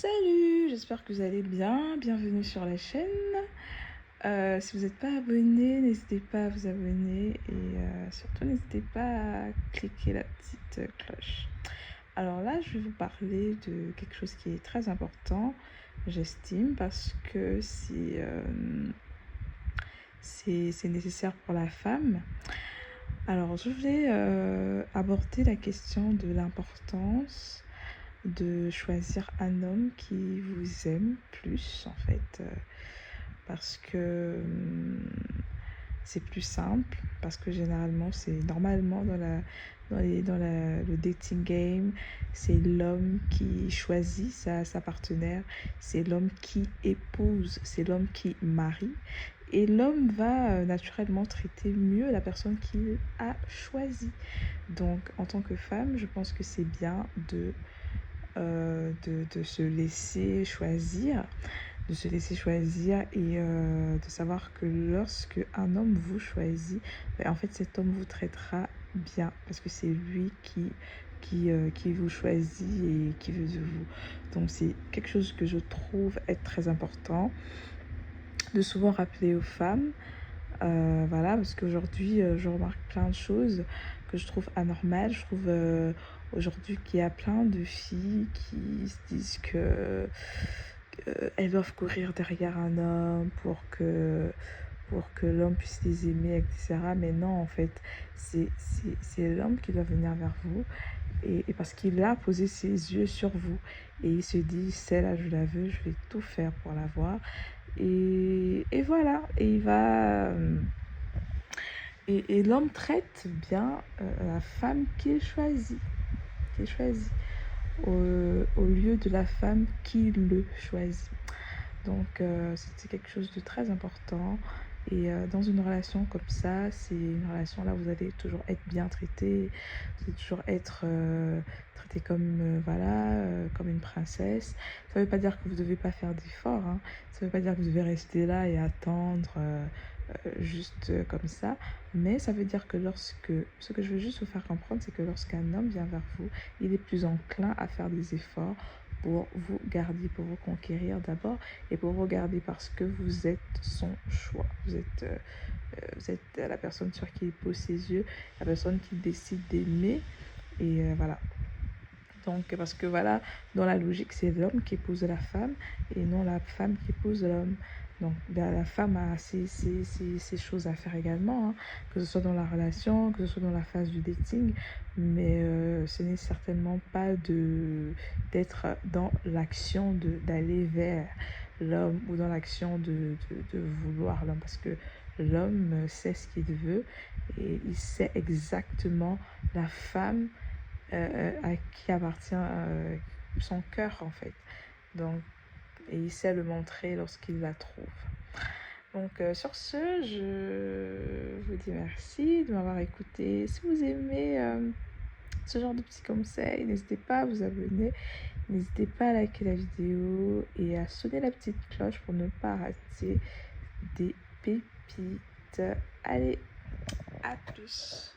Salut, j'espère que vous allez bien. Bienvenue sur la chaîne. Si vous n'êtes pas abonné, n'hésitez pas à vous abonner et surtout n'hésitez pas à cliquer la petite cloche. Alors là, je vais vous parler de quelque chose qui est très important, j'estime, parce que c'est nécessaire pour la femme. Alors, je voulais aborder la question de l'importance de choisir un homme qui vous aime plus, en fait, parce que c'est plus simple, parce que généralement, c'est normalement le dating game, c'est l'homme qui choisit sa partenaire, c'est l'homme qui épouse, c'est l'homme qui marie. Et l'homme va naturellement traiter mieux la personne qu'il a choisie. Donc, en tant que femme, je pense que c'est bien de se laisser choisir, et de savoir que lorsque un homme vous choisit, ben, en fait cet homme vous traitera bien parce que c'est lui qui vous choisit et qui veut de vous. Donc c'est quelque chose que je trouve être très important de souvent rappeler aux femmes. Voilà, parce qu'aujourd'hui, je remarque plein de choses que je trouve anormales. Je trouve aujourd'hui qu'il y a plein de filles qui se disent que elles doivent courir derrière un homme pour que l'homme puisse les aimer, etc. Mais non, en fait, c'est l'homme qui doit venir vers vous et parce qu'il a posé ses yeux sur vous. Et il se dit, celle-là, je la veux, je vais tout faire pour l'avoir. Et voilà, et il va... et l'homme traite bien la femme qu'il choisit, au lieu de la femme qui le choisit. Donc, c'est quelque chose de très important. Et dans une relation comme ça, c'est une relation là où vous allez toujours être bien traité, vous allez toujours être traité comme, voilà, comme une princesse. Ça ne veut pas dire que vous ne devez pas faire d'efforts, hein. Ça ne veut pas dire que vous devez rester là et attendre juste comme ça. Mais ça veut dire que ce que je veux juste vous faire comprendre, c'est que lorsqu'un homme vient vers vous, il est plus enclin à faire des efforts pour vous garder, pour vous conquérir d'abord et pour vous garder parce que vous êtes son choix. Vous êtes la personne sur qui il pose ses yeux, la personne qui décide d'aimer et voilà. Donc, parce que voilà, dans la logique, c'est l'homme qui épouse la femme et non la femme qui épouse l'homme. Donc, la femme a ses choses à faire également, hein, que ce soit dans la relation, que ce soit dans la phase du dating, mais ce n'est certainement pas d'être dans l'action d'aller vers l'homme ou dans l'action de vouloir l'homme, parce que l'homme sait ce qu'il veut et il sait exactement la femme à qui appartient son cœur en fait. Donc, et il sait le montrer lorsqu'il la trouve. Donc sur ce, je vous dis merci de m'avoir écouté. Si vous aimez ce genre de petits conseils, n'hésitez pas à vous abonner, n'hésitez pas à liker la vidéo et à sonner la petite cloche pour ne pas rater des pépites. Allez, à plus.